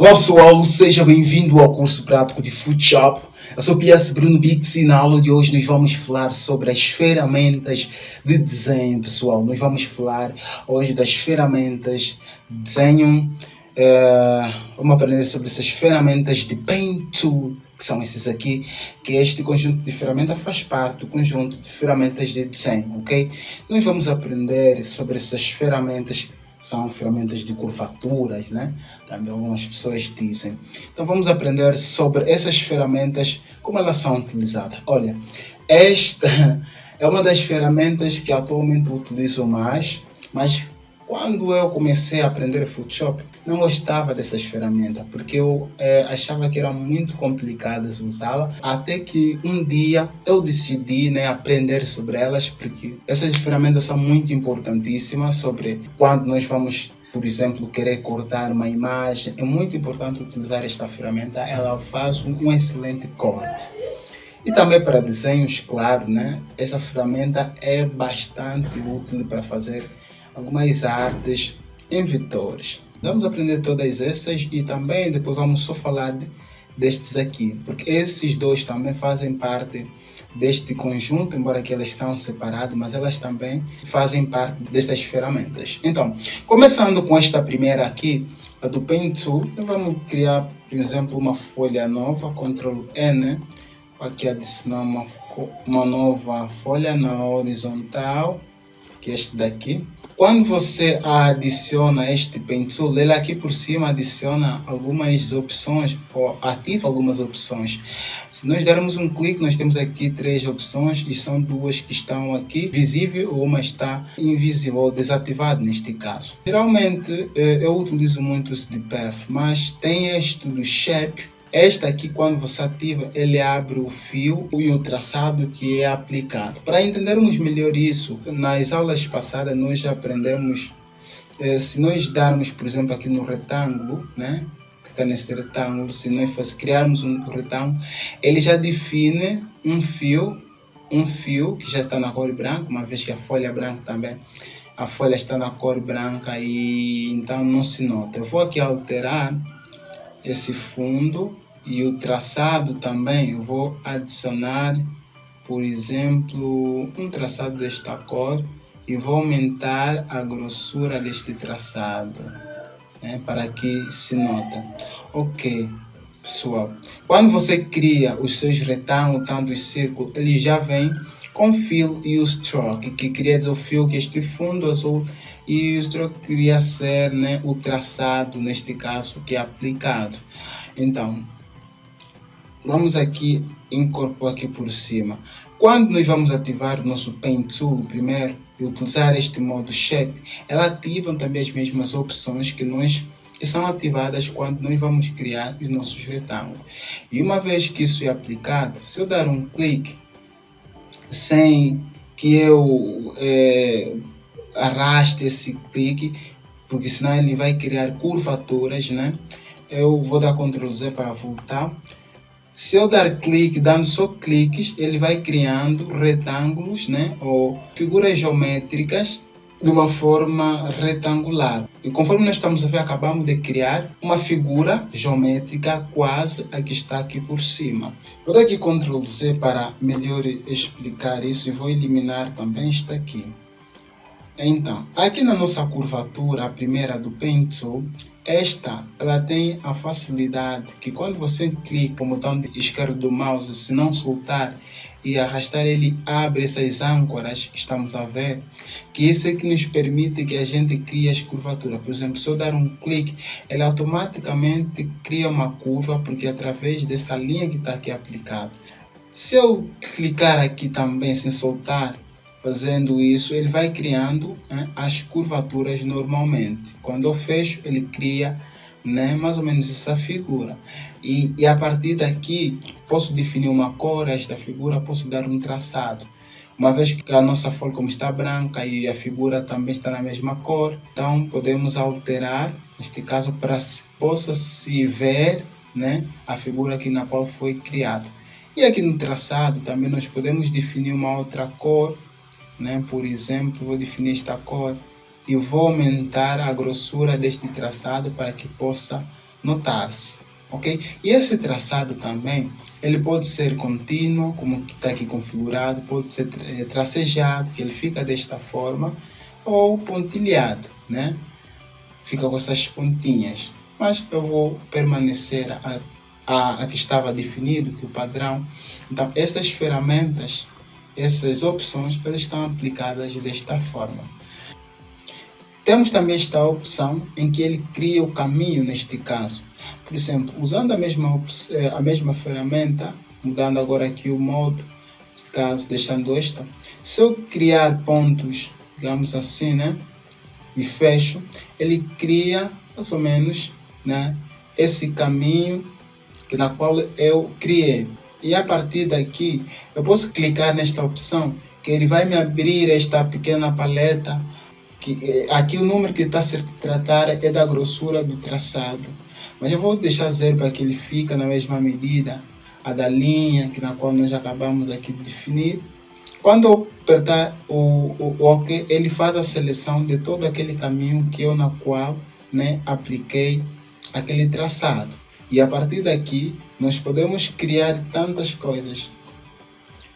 Olá pessoal, seja bem-vindo ao curso prático de Photoshop. Eu sou o PS Bruno Bix e na aula de hoje nós vamos falar sobre as ferramentas de desenho, pessoal. Nós vamos falar hoje das ferramentas de desenho. Vamos aprender sobre essas ferramentas de Paint Tool, que são esses aqui, que este conjunto de ferramentas faz parte do conjunto de ferramentas de desenho, ok? Nós vamos aprender sobre essas ferramentas. São ferramentas de curvaturas, né? Também algumas pessoas dizem. Então vamos aprender sobre essas ferramentas, como elas são utilizadas. Olha, esta é uma das ferramentas que atualmente utilizo mais, mas quando eu comecei a aprender Photoshop, não gostava dessas ferramentas, porque eu achava que eram muito complicadas usá-las, até que um dia eu decidi, né, aprender sobre elas, porque essas ferramentas são muito importantíssimas, sobre quando nós vamos, por exemplo, querer cortar uma imagem. É muito importante utilizar esta ferramenta, ela faz um excelente corte. E também para desenhos, claro, né? Essa ferramenta é bastante útil para fazer algumas artes em vetores. Vamos aprender todas essas e também depois vamos só falar destes aqui, porque esses dois também fazem parte deste conjunto, embora que elas estão separadas, mas elas também fazem parte destas ferramentas. Então, começando com esta primeira aqui, a do Paint Tool, vamos criar, por exemplo, uma folha nova, Ctrl N, aqui adicionar uma nova folha na horizontal, que é este daqui. Quando você adiciona este Paint Tool, ele aqui por cima adiciona algumas opções, ou ativa algumas opções. Se nós dermos um clique, nós temos aqui 3 opções, e são 2 que estão aqui visível, ou uma está invisível, ou desativado neste caso. Geralmente eu utilizo muito esse de Path, mas tem este do Shape. Esta aqui, quando você ativa, ele abre o fio e o traçado que é aplicado. Para entendermos melhor isso, nas aulas passadas nós já aprendemos, se nós darmos, por exemplo, aqui no retângulo, né? Clicar nesse retângulo, se nós criarmos um retângulo, ele já define um fio que já está na cor branca, uma vez que a folha branca também, a folha está na cor branca e então não se nota. Eu vou aqui alterar esse fundo e o traçado também. Eu vou adicionar, por exemplo, um traçado desta cor e vou aumentar a grossura deste traçado, né, para que se nota. Ok, pessoal, quando você cria os seus retângulos, tanto os círculos, ele já vem com fill e o stroke, que queria dizer o fio, que é este fundo azul, e o stroke queria ser, né, o traçado, neste caso, que é aplicado. Então, vamos aqui incorporar aqui por cima. Quando nós vamos ativar o nosso Paint Tool primeiro e utilizar este modo Shape, ela ativa também as mesmas opções que são ativadas quando nós vamos criar os nossos retângulos. E uma vez que isso é aplicado, se eu dar um clique, sem que eu arraste esse clique, porque senão ele vai criar curvaturas, né? Eu vou dar Ctrl Z para voltar. Se eu dar clique, dando só cliques, ele vai criando retângulos, né? Ou figuras geométricas de uma forma retangular. E conforme nós estamos a ver, acabamos de criar uma figura geométrica quase a que está aqui por cima. Vou dar aqui Ctrl Z para melhor explicar isso e vou eliminar também esta aqui. Então, aqui na nossa curvatura, a primeira do Paint Tool, ela tem a facilidade que quando você clica com o botão esquerdo do mouse, se não soltar e arrastar, ele abre essas âncoras que estamos a ver, que isso é que nos permite que a gente crie as curvaturas. Por exemplo, se eu dar um clique, ele automaticamente cria uma curva, porque através dessa linha que está aqui aplicado. Se eu clicar aqui também sem soltar, fazendo isso, ele vai criando, né, as curvaturas normalmente. Quando eu fecho, ele cria, né, mais ou menos essa figura. E a partir daqui, posso definir uma cor a esta figura, posso dar um traçado. Uma vez que a nossa folha como está branca e a figura também está na mesma cor, então podemos alterar, neste caso, para que possa se ver, né, a figura aqui na qual foi criado. E aqui no traçado também nós podemos definir uma outra cor, né? Por exemplo, vou definir esta cor e vou aumentar a grossura deste traçado para que possa notar-se. Ok? E esse traçado também, ele pode ser contínuo, como está aqui configurado, pode ser tracejado, que ele fica desta forma, ou pontilhado, né? Fica com essas pontinhas. Mas eu vou permanecer a que estava definido, que é o padrão. Então, essas ferramentas, essas opções, elas estão aplicadas desta forma. Temos também esta opção em que ele cria o caminho neste caso. Por exemplo, usando a mesma ferramenta, mudando agora aqui o modo, neste caso deixando esta, se eu criar pontos, digamos assim, né, e fecho, ele cria mais ou menos, né, esse caminho na qual eu criei. E a partir daqui, eu posso clicar nesta opção, que ele vai me abrir esta pequena paleta, que aqui o número que está a ser tratado é da grossura do traçado. Mas eu vou deixar zero para que ele fique na mesma medida, a da linha na qual nós acabamos aqui de definir. Quando eu apertar o OK, ele faz a seleção de todo aquele caminho que eu na qual, né, apliquei aquele traçado. E a partir daqui, nós podemos criar tantas coisas.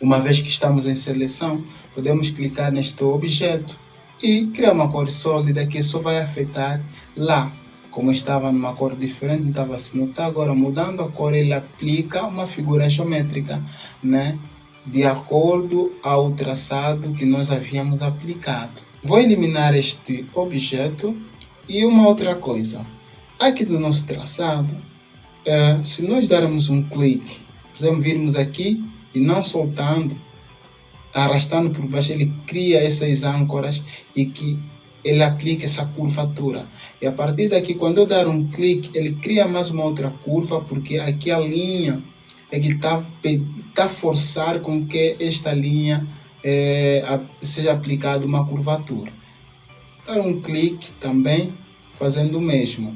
Uma vez que estamos em seleção, podemos clicar neste objeto e criar uma cor sólida que só vai afetar lá. Como estava numa cor diferente, não estava assim. Não está agora mudando a cor, ele aplica uma figura geométrica, né, de acordo ao traçado que nós havíamos aplicado. Vou eliminar este objeto e uma outra coisa. Aqui no nosso traçado, se nós darmos um clique, por exemplo, virmos aqui e não soltando, arrastando por baixo, ele cria essas âncoras e que ele aplica essa curvatura. E a partir daqui, quando eu dar um clique, ele cria mais uma outra curva, porque aqui a linha é que está a forçar com que esta linha seja aplicada uma curvatura. Dar um clique também, fazendo o mesmo.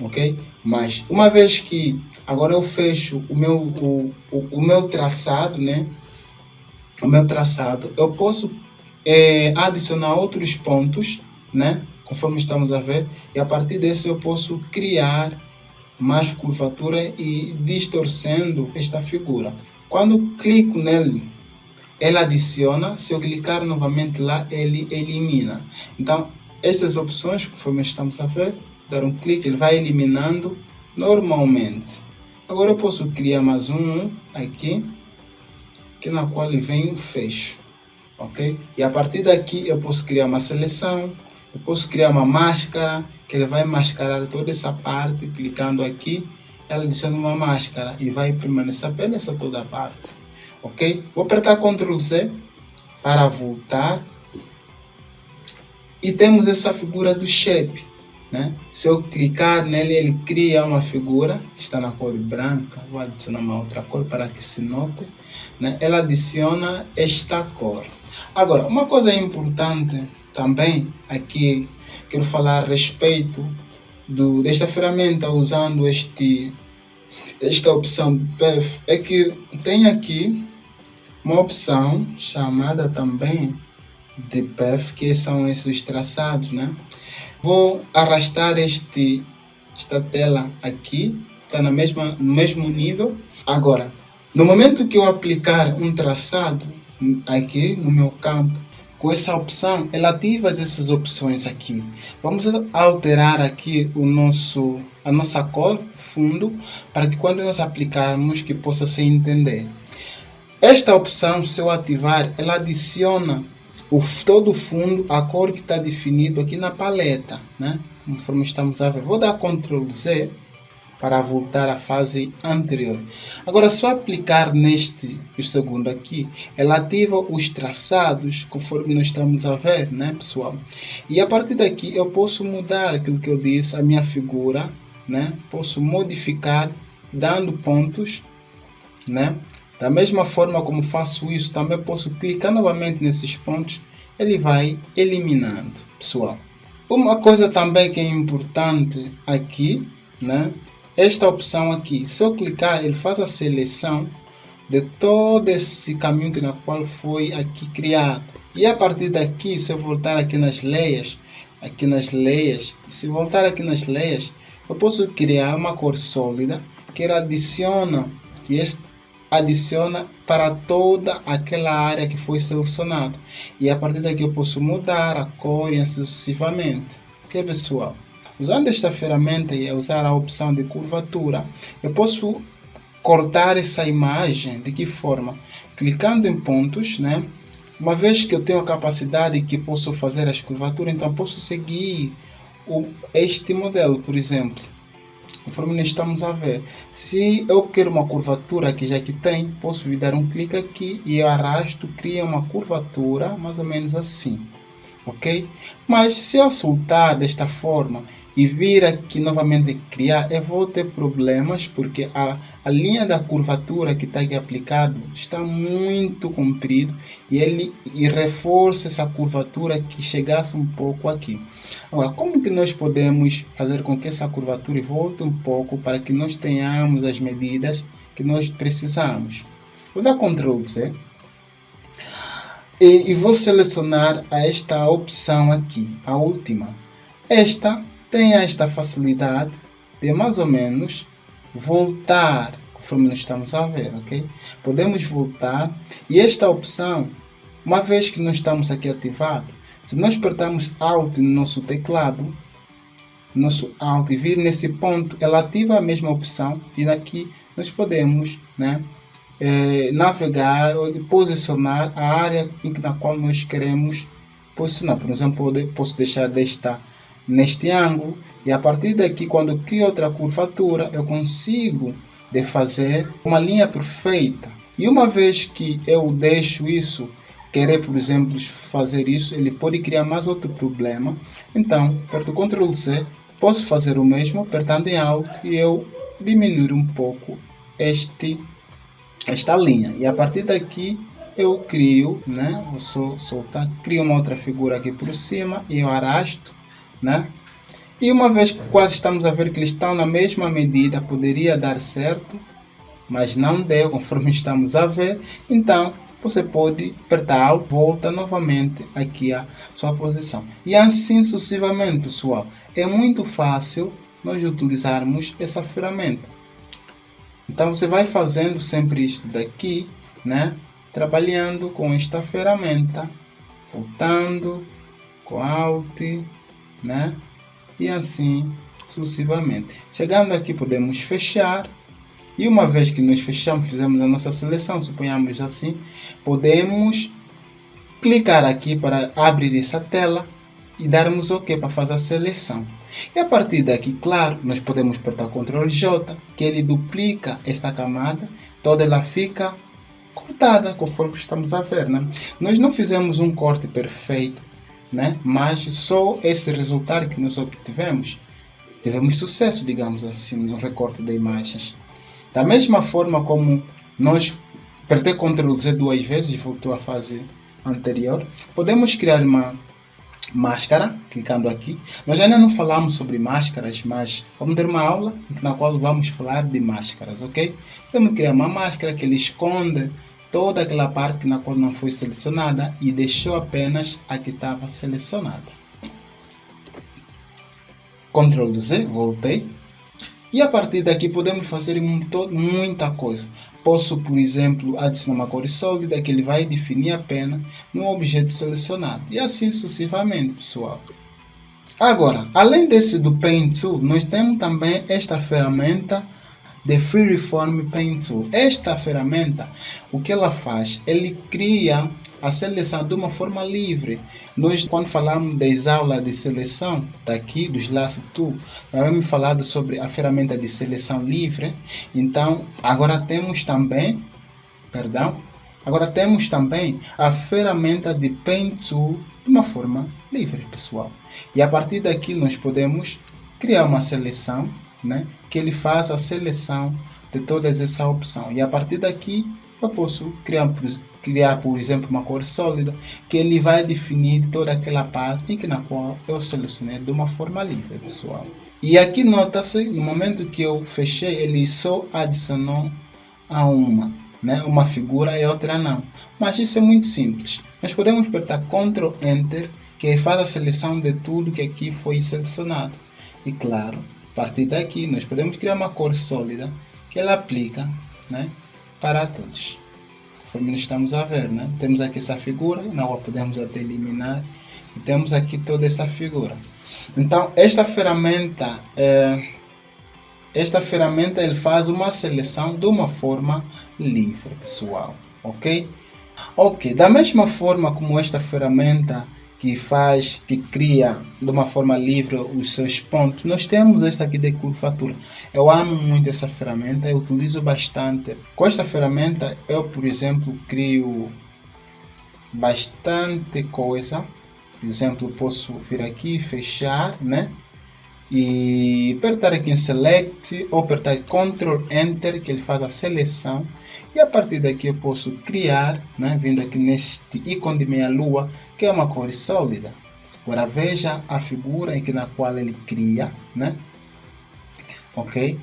Ok? Mas uma vez que agora eu fecho o meu traçado, né? O meu traçado, eu posso adicionar outros pontos, né? Conforme estamos a ver, e a partir desse eu posso criar mais curvatura e distorcendo esta figura. Quando eu clico nele, ele adiciona. Se eu clicar novamente lá, ele elimina. Então, estas opções, conforme estamos a ver, dar um clique, ele vai eliminando normalmente. Agora eu posso criar mais um aqui, que na qual vem o fecho, ok? E a partir daqui eu posso criar uma seleção, eu posso criar uma máscara, que ele vai mascarar toda essa parte, clicando aqui, ela adiciona uma máscara e vai permanecer apenas essa toda a parte, ok? Vou apertar Ctrl Z para voltar e temos essa figura do shape, né? Se eu clicar nele, ele cria uma figura que está na cor branca. Vou adicionar uma outra cor para que se note, né? Ela adiciona esta cor. Agora, uma coisa importante também aqui, quero falar a respeito desta ferramenta usando esta opção de Path, é que tem aqui uma opção chamada também de Path, que são esses traçados, né? Vou arrastar esta tela aqui, ficar no mesmo nível. Agora, no momento que eu aplicar um traçado aqui no meu campo, com essa opção, ela ativa essas opções aqui. Vamos alterar aqui a nossa cor, fundo, para que quando nós aplicarmos, que possa se entender. Esta opção, se eu ativar, ela adiciona todo o fundo, a cor que está definido aqui na paleta, né? Conforme estamos a ver. Vou dar Ctrl Z para voltar à fase anterior. Agora, se eu aplicar o segundo aqui, ela ativa os traçados, conforme nós estamos a ver, né, pessoal? E a partir daqui, eu posso mudar aquilo que eu disse, a minha figura, né? Posso modificar, dando pontos, né? Da mesma forma como faço isso, também posso clicar novamente nesses pontos, ele vai eliminando, pessoal. Uma coisa também que é importante aqui, né? Esta opção aqui, se eu clicar, ele faz a seleção de todo esse caminho na qual foi aqui criado. E a partir daqui, se eu voltar aqui nas leias, se voltar aqui nas leias, eu posso criar uma cor sólida que ela adiciona para toda aquela área que foi selecionada. E a partir daqui eu posso mudar a cor e assim sucessivamente. Ok, pessoal? Usando esta ferramenta e usar a opção de curvatura, eu posso cortar essa imagem. De que forma? Clicando em pontos, né? Uma vez que eu tenho a capacidade que posso fazer as curvaturas, então posso seguir este modelo, por exemplo. Conforme nós estamos a ver, se eu quero uma curvatura que já que tem, posso vir dar um clique aqui e eu arrasto, cria uma curvatura mais ou menos assim, ok? Mas se eu soltar desta forma e vir aqui novamente criar, eu vou ter problemas porque a linha da curvatura que está aqui aplicado está muito comprido e reforça essa curvatura que chegasse um pouco aqui. Agora, como que nós podemos fazer com que essa curvatura volte um pouco para que nós tenhamos as medidas que nós precisamos? Vou dar Ctrl C e vou selecionar esta opção aqui, a última. Esta tem esta facilidade de mais ou menos voltar, conforme nós estamos a ver, ok? Podemos voltar e esta opção, uma vez que nós estamos aqui ativado, se nós apertarmos Alt no nosso teclado, Alt e vir nesse ponto, ela ativa a mesma opção e daqui nós podemos, né, navegar ou posicionar a área na qual nós queremos posicionar. Por exemplo, posso deixar neste ângulo e a partir daqui, quando eu crio outra curvatura, eu consigo fazer uma linha perfeita. E uma vez que eu deixo isso, querer, por exemplo, fazer isso, ele pode criar mais outro problema. Então, aperto Ctrl C, posso fazer o mesmo, apertando em Alt e eu diminuir um pouco esta linha. E a partir daqui, eu crio, né? Vou só soltar, crio uma outra figura aqui por cima e eu arrasto, né? E uma vez que quase estamos a ver que eles estão na mesma medida, poderia dar certo, mas não deu, conforme estamos a ver. Então, você pode apertar Alt, volta novamente aqui a sua posição. E assim sucessivamente, pessoal. É muito fácil nós utilizarmos essa ferramenta. Então, você vai fazendo sempre isto daqui, né? Trabalhando com esta ferramenta, voltando com Alt, né? E assim sucessivamente. Chegando aqui, podemos fechar. E uma vez que nós fechamos, fizemos a nossa seleção, suponhamos assim, podemos clicar aqui para abrir essa tela e darmos OK para fazer a seleção. E a partir daqui, claro, nós podemos apertar Ctrl J, que ele duplica esta camada, toda ela fica cortada, conforme estamos a ver, né? Nós não fizemos um corte perfeito, né? Mas só esse resultado que nós obtivemos, tivemos sucesso, digamos assim, no recorte de imagens. Da mesma forma como nós apertei Ctrl Z duas vezes e voltou à fase anterior, podemos criar uma máscara, clicando aqui. Nós ainda não falamos sobre máscaras, mas vamos ter uma aula na qual vamos falar de máscaras, ok? Podemos criar uma máscara que ele esconde toda aquela parte na qual não foi selecionada e deixou apenas a que estava selecionada. Ctrl Z, voltei. E a partir daqui podemos fazer muita coisa. Posso, por exemplo, adicionar uma cor sólida que ele vai definir apenas no objeto selecionado. E assim sucessivamente, pessoal. Agora, além desse do Paint Tool, nós temos também esta ferramenta de Freeform Paint Tool. Esta ferramenta, o que ela faz? Ele cria a seleção de uma forma livre. Nós, quando falamos das aulas de seleção, daqui dos Lasso Tool, nós vamos falar sobre a ferramenta de seleção livre. Então, agora temos também a ferramenta de Paint Tool de uma forma livre, pessoal. E a partir daqui nós podemos criar uma seleção, né, que ele faz a seleção de todas essas opções. E a partir daqui eu posso criar, por exemplo, uma cor sólida que ele vai definir toda aquela parte na qual eu selecionei de uma forma livre, pessoal. E aqui nota-se, no momento que eu fechei, ele só adicionou a uma figura e a outra não. Mas isso é muito simples. Nós podemos apertar Ctrl Enter, que faz a seleção de tudo que aqui foi selecionado. E claro, partir daqui, nós podemos criar uma cor sólida que ela aplica, né, para todos. Conforme nós estamos a ver, né? Temos aqui essa figura, na qual podemos até eliminar. E temos aqui toda essa figura. Então, esta ferramenta ele faz uma seleção de uma forma livre, pessoal, ok? Ok, da mesma forma como esta ferramenta que cria de uma forma livre os seus pontos, nós temos esta aqui de curvatura. Eu amo muito essa ferramenta, eu utilizo bastante. Com esta ferramenta, eu, por exemplo, crio bastante coisa. Por exemplo, posso vir aqui, fechar, né? E apertar aqui em Select ou apertar Ctrl Enter, que ele faz a seleção. E a partir daqui eu posso criar, né? Vindo aqui neste ícone de meia lua, que é uma cor sólida. Agora veja a figura em que na qual ele cria, né? Ok?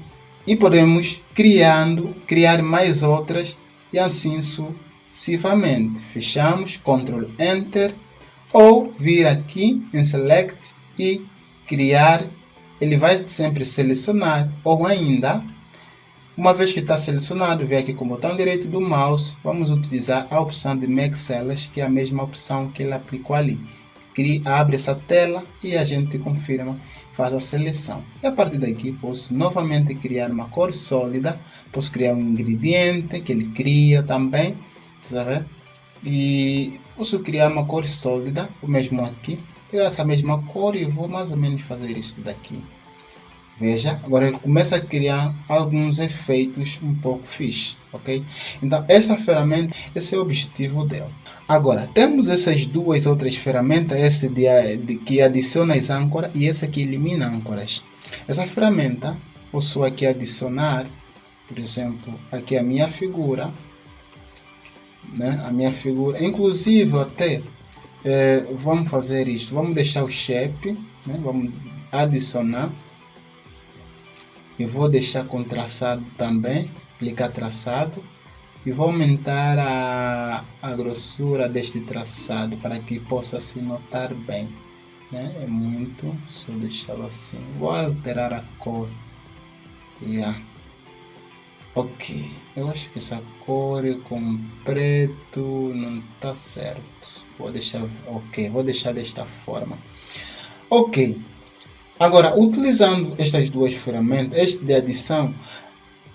E podemos criar mais outras e assim sucessivamente. Fechamos, Ctrl Enter, ou vir aqui em Select e criar. Ele vai sempre selecionar, ou ainda, uma vez que está selecionado, vem aqui com o botão direito do mouse, vamos utilizar a opção de Make Cells, que é a mesma opção que ele aplicou ali. Abre essa tela e a gente confirma, faz a seleção. E a partir daqui posso novamente criar uma cor sólida, posso criar um ingrediente que ele cria também, sabe? E posso criar uma cor sólida, o mesmo aqui. Pegar essa mesma cor e vou mais ou menos fazer isso daqui. Veja, agora ele começa a criar alguns efeitos um pouco fixe, ok? Então, essa ferramenta, esse é o objetivo dela. Agora, temos essas duas outras ferramentas, essa que adiciona as âncoras e essa que elimina âncoras. Essa ferramenta, posso aqui adicionar, por exemplo, aqui a minha figura, né? A minha figura, inclusive até, vamos fazer isto, vamos deixar o shape, né? Vamos adicionar. Eu vou deixar com traçado também, clicar traçado e vou aumentar a grossura deste traçado para que possa se notar bem, né? É muito, só deixá-lo assim. Vou alterar a cor. Ok, eu acho que essa cor com preto não está certo. Vou deixar desta forma. Ok. Agora, utilizando estas duas ferramentas, este de adição,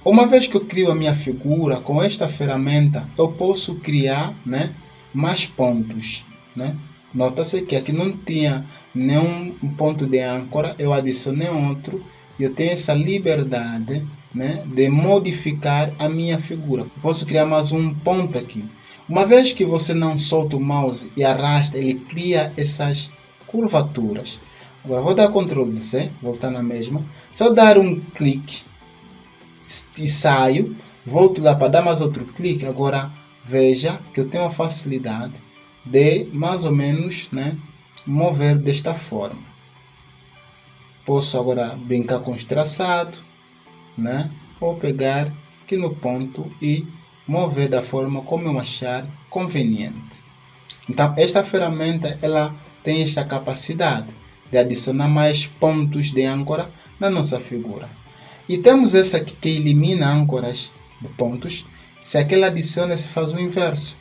uma vez que eu crio a minha figura, com esta ferramenta, eu posso criar, né, mais pontos, né? Nota-se que aqui não tinha nenhum ponto de âncora, eu adicionei outro, e eu tenho essa liberdade, né, de modificar a minha figura. Eu posso criar mais um ponto aqui. Uma vez que você não solta o mouse e arrasta, ele cria essas curvaturas. Agora vou dar Ctrl C, voltar na mesma. Se eu dar um clique e saio, volto lá para dar mais outro clique. Agora veja que eu tenho a facilidade de mais ou menos, né, mover desta forma. Posso agora brincar com os traçados, né, ou pegar aqui no ponto e mover da forma como eu achar conveniente. Então esta ferramenta ela tem esta capacidade de adicionar mais pontos de âncora na nossa figura. E temos essa aqui que elimina âncoras de pontos. Se aquela adiciona, se faz o inverso.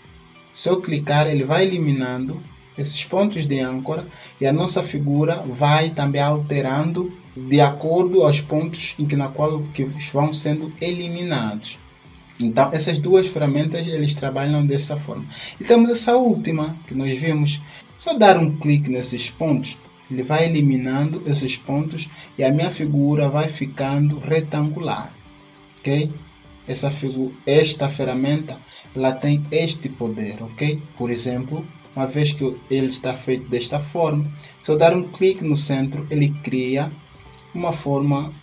Se eu clicar, ele vai eliminando esses pontos de âncora e a nossa figura vai também alterando de acordo aos pontos na qual que vão sendo eliminados. Então, essas duas ferramentas eles trabalham dessa forma. E temos essa última que nós vimos. Só dar um clique nesses pontos, ele vai eliminando esses pontos e a minha figura vai ficando retangular, ok? Esta ferramenta ela tem este poder, ok? Por exemplo, uma vez que ele está feito desta forma, se eu dar um clique no centro, ele cria uma forma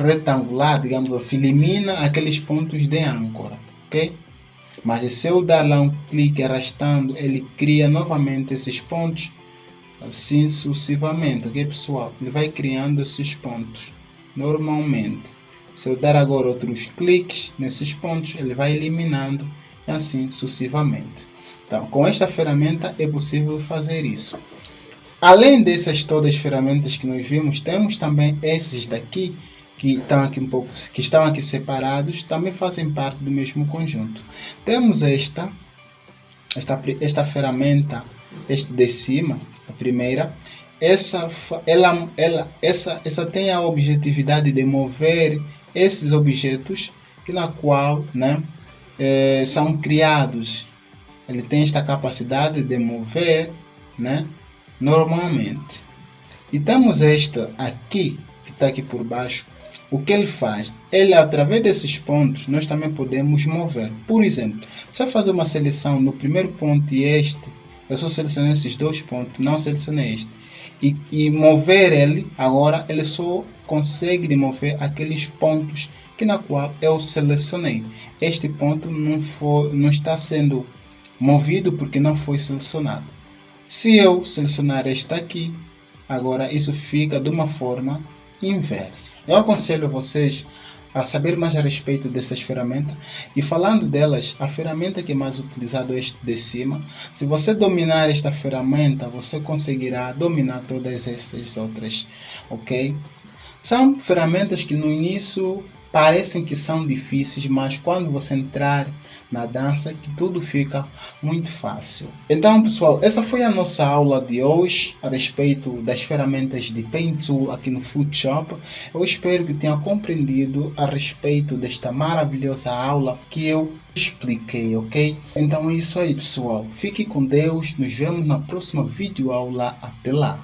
retangular, digamos assim, elimina aqueles pontos de âncora, ok? Mas se eu dar lá um clique arrastando, ele cria novamente esses pontos, assim sucessivamente, ok pessoal? Ele vai criando esses pontos normalmente. Se eu dar agora outros cliques nesses pontos, ele vai eliminando e assim sucessivamente. Então, com esta ferramenta é possível fazer isso. Além dessas todas as ferramentas que nós vimos, temos também esses daqui que estão aqui separados também fazem parte do mesmo conjunto. Temos esta ferramenta, este de cima, a primeira. Essa tem a objetividade de mover esses objetos na qual, né, são criados. Ele tem esta capacidade de mover, né, normalmente. E temos esta aqui, que está aqui por baixo. O que ele faz? Ele, através desses pontos, nós também podemos mover. Por exemplo, se eu fazer uma seleção no primeiro ponto e este, eu só selecionei esses dois pontos, não selecionei este. E mover ele, agora ele só consegue mover aqueles pontos na qual eu selecionei. Este ponto não está sendo movido porque não foi selecionado. Se eu selecionar este aqui, agora isso fica de uma forma inversa. Eu aconselho vocês a saber mais a respeito dessas ferramentas, e falando delas, a ferramenta que é mais utilizada é este de cima. Se você dominar esta ferramenta, você conseguirá dominar todas essas outras, ok? São ferramentas que no início parecem que são difíceis, mas quando você entrar na dança, que tudo fica muito fácil. Então, pessoal, essa foi a nossa aula de hoje a respeito das ferramentas de Paint Tool aqui no Photoshop. Eu espero que tenha compreendido a respeito desta maravilhosa aula que eu expliquei, ok? Então é isso aí, pessoal. Fique com Deus. Nos vemos na próxima videoaula. Até lá.